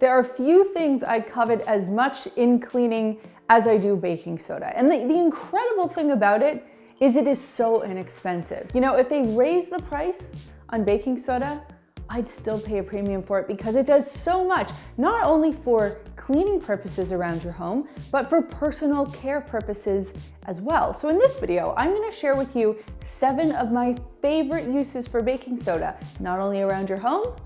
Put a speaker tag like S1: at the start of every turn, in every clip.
S1: There are few things I covet as much in cleaning as I do baking soda. And the incredible thing about it is so inexpensive. You know, if they raise the price on baking soda, I'd still pay a premium for it because it does so much, not only for cleaning purposes around your home, but for personal care purposes as well. So in this video, I'm gonna share with you 7 of my favorite uses for baking soda, not only around your home,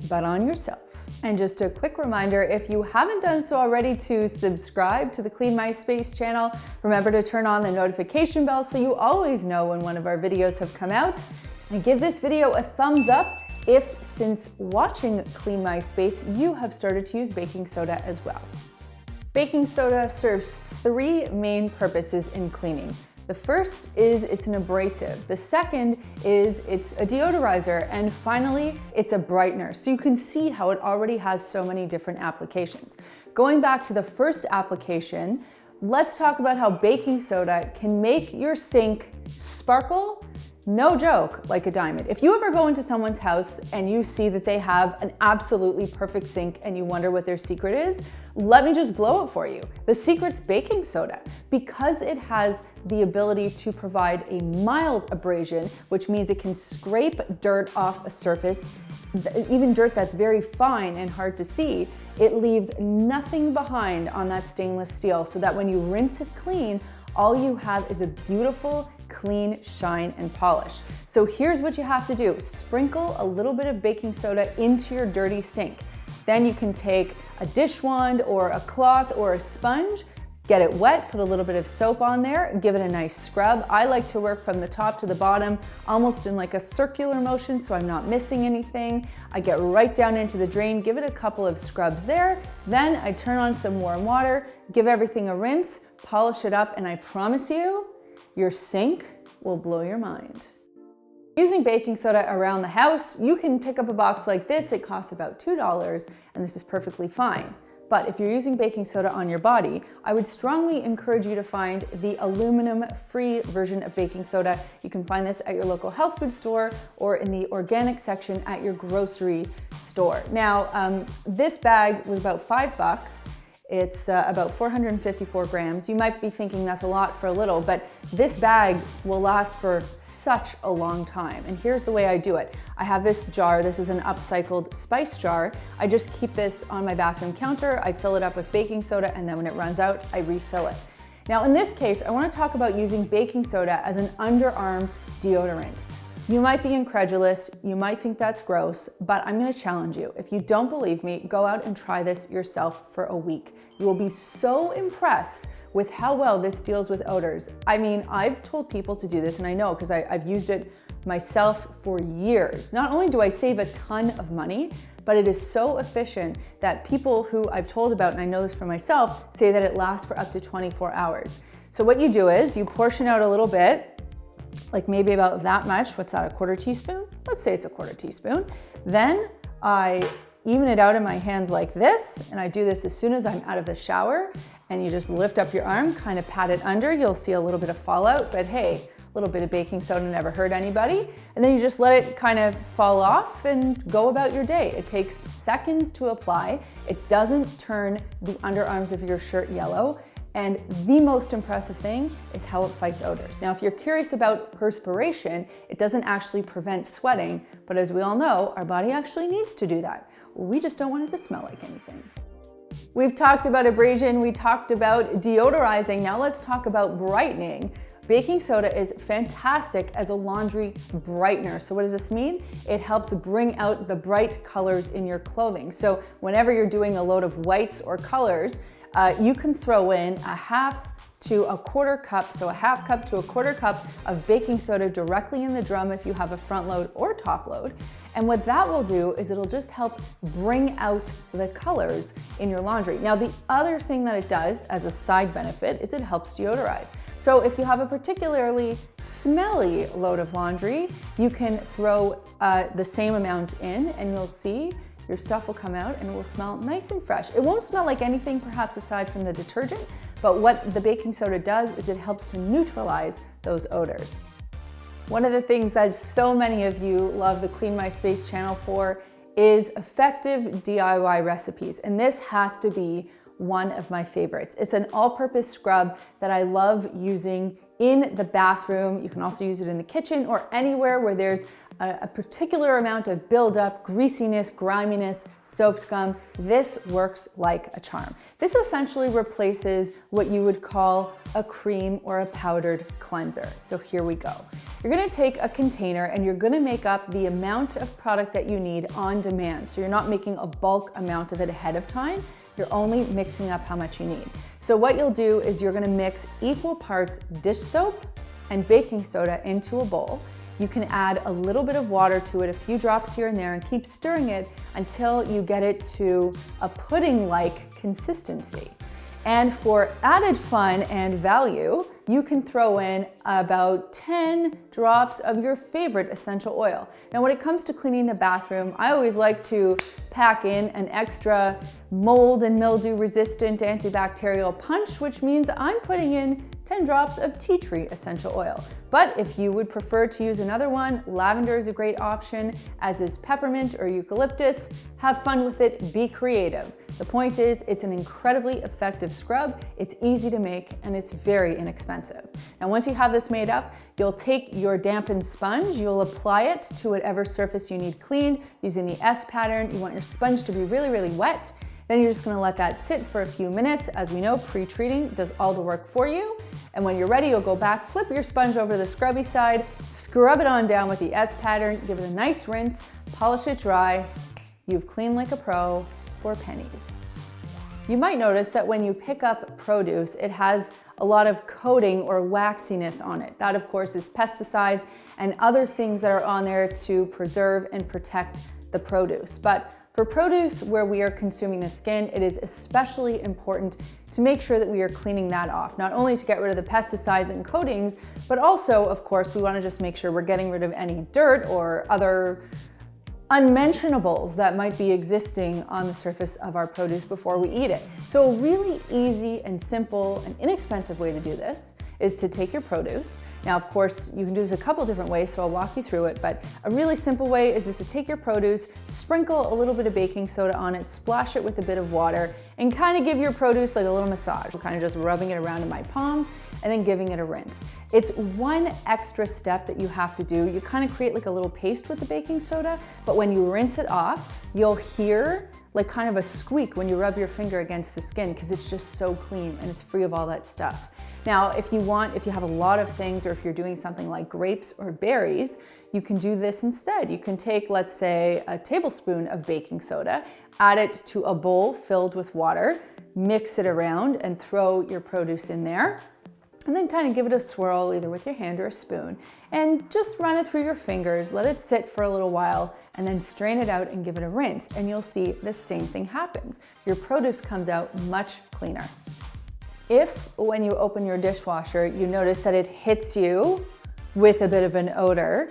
S1: but on yourself. And just a quick reminder, if you haven't done so already, to subscribe to the Clean My Space channel. Remember to turn on the notification bell so you always know when one of our videos have come out. And give this video a thumbs up if, since watching Clean My Space, you have started to use baking soda as well. Baking soda serves 3 main purposes in cleaning. The first is it's an abrasive. The second is it's a deodorizer. And finally, it's a brightener. So you can see how it already has so many different applications. Going back to the first application, let's talk about how baking soda can make your sink sparkle, no joke, like a diamond. If you ever go into someone's house and you see that they have an absolutely perfect sink and you wonder what their secret is, let me just blow it for you. The secret's baking soda. Because it has the ability to provide a mild abrasion, which means it can scrape dirt off a surface, even dirt that's very fine and hard to see, it leaves nothing behind on that stainless steel, so that when you rinse it clean, all you have is a beautiful, clean shine and polish. So here's what you have to do. Sprinkle a little bit of baking soda into your dirty sink. Then you can take a dish wand or a cloth or a sponge, get it wet, put a little bit of soap on there, give it a nice scrub. I like to work from the top to the bottom, almost in like a circular motion so I'm not missing anything. I get right down into the drain, give it a couple of scrubs there. Then I turn on some warm water, give everything a rinse, polish it up, and I promise you, your sink will blow your mind. Using baking soda around the house, you can pick up a box like this. It costs about $2, and this is perfectly fine. But if you're using baking soda on your body, I would strongly encourage you to find the aluminum-free version of baking soda. You can find this at your local health food store or in the organic section at your grocery store. Now, this bag was about $5. It's about 454 grams. You might be thinking that's a lot for a little, but this bag will last for such a long time. And here's the way I do it. I have this jar. This is an upcycled spice jar. I just keep this on my bathroom counter. I fill it up with baking soda, and then when it runs out, I refill it. Now, in this case, I want to talk about using baking soda as an underarm deodorant. You might be incredulous, you might think that's gross, but I'm gonna challenge you. If you don't believe me, go out and try this yourself for a week. You will be so impressed with how well this deals with odors. I mean, I've told people to do this, and I know because I've used it myself for years. Not only do I save a ton of money, but it is so efficient that people who I've told about, and I know this for myself, say that it lasts for up to 24 hours. So what you do is you portion out a little bit, like maybe about that much. What's that, a quarter teaspoon? Let's say it's a quarter teaspoon. Then I even it out in my hands like this, and I do this as soon as I'm out of the shower, and you just lift up your arm, kind of pat it under. You'll see a little bit of fallout, but hey, a little bit of baking soda never hurt anybody. And then you just let it kind of fall off and go about your day. It takes seconds to apply. It doesn't turn the underarms of your shirt yellow. And the most impressive thing is how it fights odors. Now, if you're curious about perspiration, it doesn't actually prevent sweating, but as we all know, our body actually needs to do that. We just don't want it to smell like anything. We've talked about abrasion, we talked about deodorizing. Now let's talk about brightening. Baking soda is fantastic as a laundry brightener. So what does this mean? It helps bring out the bright colors in your clothing. So whenever you're doing a load of whites or colors, you can throw in a half to a quarter cup, so a half cup to a quarter cup of baking soda directly in the drum if you have a front load or top load. And what that will do is it'll just help bring out the colors in your laundry. Now, the other thing that it does as a side benefit is it helps deodorize. So if you have a particularly smelly load of laundry, you can throw the same amount in, and you'll see your stuff will come out and it will smell nice and fresh. It won't smell like anything perhaps aside from the detergent, but what the baking soda does is it helps to neutralize those odors. One of the things that so many of you love the Clean My Space channel for is effective DIY recipes, and this has to be one of my favorites. It's an all-purpose scrub that I love using in the bathroom. You can also use it in the kitchen or anywhere where there's a particular amount of buildup, greasiness, griminess, soap scum. This works like a charm. This essentially replaces what you would call a cream or a powdered cleanser. So here we go. You're gonna take a container and you're gonna make up the amount of product that you need on demand. So you're not making a bulk amount of it ahead of time. You're only mixing up how much you need. So what you'll do is you're gonna mix equal parts dish soap and baking soda into a bowl. You can add a little bit of water to it, a few drops here and there, and keep stirring it until you get it to a pudding-like consistency. And for added fun and value, you can throw in about 10 drops of your favorite essential oil. Now, when it comes to cleaning the bathroom, I always like to pack in an extra mold and mildew resistant antibacterial punch, which means I'm putting in 10 drops of tea tree essential oil. But if you would prefer to use another one, lavender is a great option, as is peppermint or eucalyptus. Have fun with it, be creative. The point is, it's an incredibly effective scrub, it's easy to make, and it's very inexpensive. Now, once you have this made up, you'll take your dampened sponge, you'll apply it to whatever surface you need cleaned using the S pattern. You want your sponge to be really, really wet. Then you're just gonna let that sit for a few minutes. As we know, pre-treating does all the work for you. And when you're ready, you'll go back, flip your sponge over to the scrubby side, scrub it on down with the S pattern, give it a nice rinse, polish it dry. You've cleaned like a pro for pennies. You might notice that when you pick up produce, it has a lot of coating or waxiness on it. That, of course, is pesticides and other things that are on there to preserve and protect the produce. But for produce where we are consuming the skin, it is especially important to make sure that we are cleaning that off, not only to get rid of the pesticides and coatings, but also, of course, we want to just make sure we're getting rid of any dirt or other unmentionables that might be existing on the surface of our produce before we eat it. So a really easy and simple and inexpensive way to do this is to take your produce. Now, of course, you can do this a couple different ways, so I'll walk you through it, but a really simple way is just to take your produce, sprinkle a little bit of baking soda on it, splash it with a bit of water, and kind of give your produce like a little massage. I'm kind of just rubbing it around in my palms and then giving it a rinse. It's one extra step that you have to do. You kind of create like a little paste with the baking soda, but when you rinse it off, you'll hear like kind of a squeak when you rub your finger against the skin because it's just so clean and it's free of all that stuff. Now, if you have a lot of things, or if you're doing something like grapes or berries, you can do this instead. You can take, let's say, a tablespoon of baking soda, add it to a bowl filled with water, mix it around and throw your produce in there. And then kind of give it a swirl, either with your hand or a spoon, and just run it through your fingers, let it sit for a little while, and then strain it out and give it a rinse. And you'll see the same thing happens. Your produce comes out much cleaner. If, when you open your dishwasher, you notice that it hits you with a bit of an odor,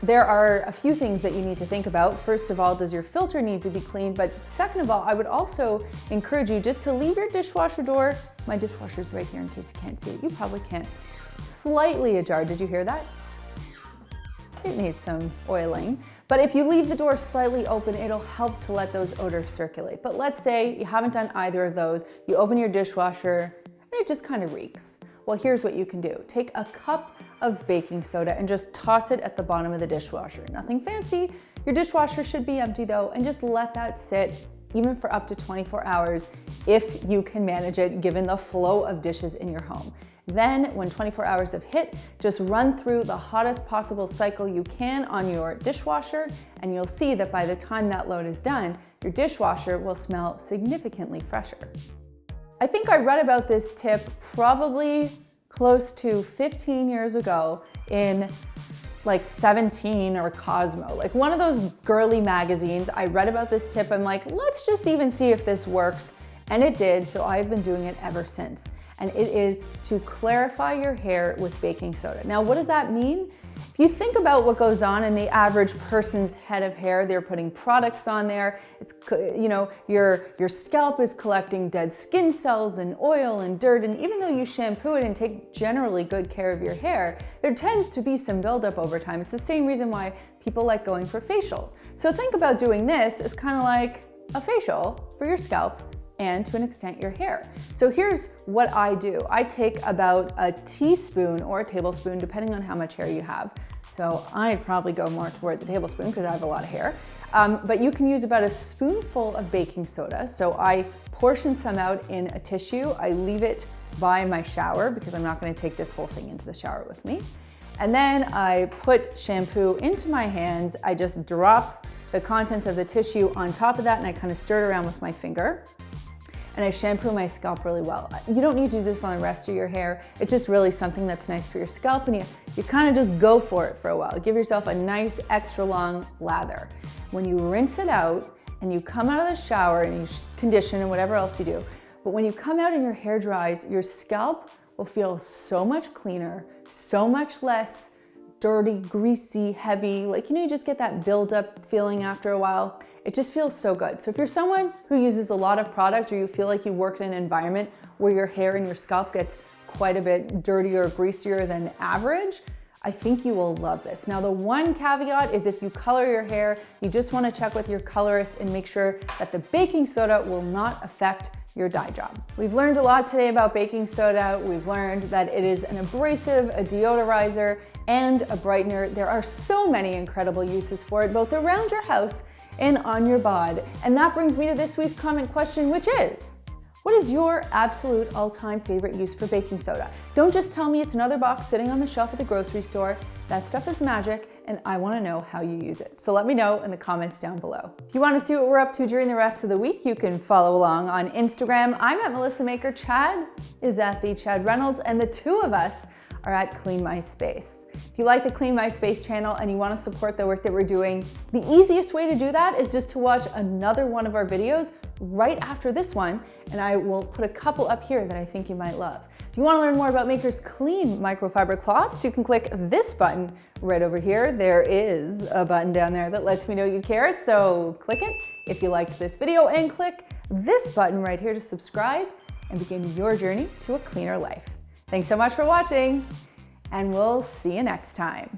S1: there are a few things that you need to think about. First of all, does your filter need to be cleaned? But second of all, I would also encourage you just to leave your dishwasher door, my dishwasher's right here in case you can't see it, you probably can't, slightly ajar. Did you hear that? It needs some oiling. But if you leave the door slightly open, it'll help to let those odors circulate. But let's say you haven't done either of those, you open your dishwasher and it just kind of reeks. Well, here's what you can do. Take a cup of baking soda and just toss it at the bottom of the dishwasher. Nothing fancy. Your dishwasher should be empty though, and just let that sit even for up to 24 hours if you can manage it given the flow of dishes in your home. Then when 24 hours have hit, just run through the hottest possible cycle you can on your dishwasher, and you'll see that by the time that load is done, your dishwasher will smell significantly fresher. I think I read about this tip probably close to 15 years ago in like 17 or Cosmo, like one of those girly magazines. I read about this tip. I'm like, let's just even see if this works. And it did, so I've been doing it ever since. And it is to clarify your hair with baking soda. Now, what does that mean? If If you think about what goes on in the average person's head of hair, they're putting products on there. It's, you know, your scalp is collecting dead skin cells and oil and dirt, and even though you shampoo it and take generally good care of your hair, there tends to be some buildup over time. It's the same reason why people like going for facials. So think about doing this as kind of like a facial for your scalp and to an extent your hair. So here's what I do. I take about a teaspoon or a tablespoon, depending on how much hair you have. So I'd probably go more toward the tablespoon because I have a lot of hair. But you can use about a spoonful of baking soda. So I portion some out in a tissue. I leave it by my shower because I'm not going to take this whole thing into the shower with me. And then I put shampoo into my hands. I just drop the contents of the tissue on top of that and I kind of stir it around with my finger. And I shampoo my scalp really well. You don't need to do this on the rest of your hair. It's just really something that's nice for your scalp, and you kind of just go for it for a while. Give yourself a nice extra long lather. When you rinse it out and you come out of the shower and you condition and whatever else you do, but when you come out and your hair dries, your scalp will feel so much cleaner, so much less dirty, greasy, heavy. Like, you know, you just get that buildup feeling after a while. It just feels so good. So if you're someone who uses a lot of product, or you feel like you work in an environment where your hair and your scalp gets quite a bit dirtier or greasier than average, I think you will love this. Now, the one caveat is if you color your hair, you just want to check with your colorist and make sure that the baking soda will not affect your dye job. We've learned a lot today about baking soda. We've learned that it is an abrasive, a deodorizer, and a brightener. There are so many incredible uses for it, both around your house and on your bod. And that brings me to this week's comment question, which is, what is your absolute all-time favorite use for baking soda? Don't just tell me it's another box sitting on the shelf at the grocery store. That stuff is magic, and I want to know how you use it. So let me know in the comments down below. If you want to see what we're up to during the rest of the week, you can follow along on Instagram. I'm at Melissa Maker, Chad is at the Chad Reynolds, and the two of us are at Clean My Space. If you like the Clean My Space channel and you want to support the work that we're doing, the easiest way to do that is just to watch another one of our videos right after this one, and I will put a couple up here that I think you might love. If you want to learn more about Maker's clean microfiber cloths, you can click this button right over here. There is a button down there that lets me know you care, so click it if you liked this video, and click this button right here to subscribe and begin your journey to a cleaner life. Thanks so much for watching, and we'll see you next time.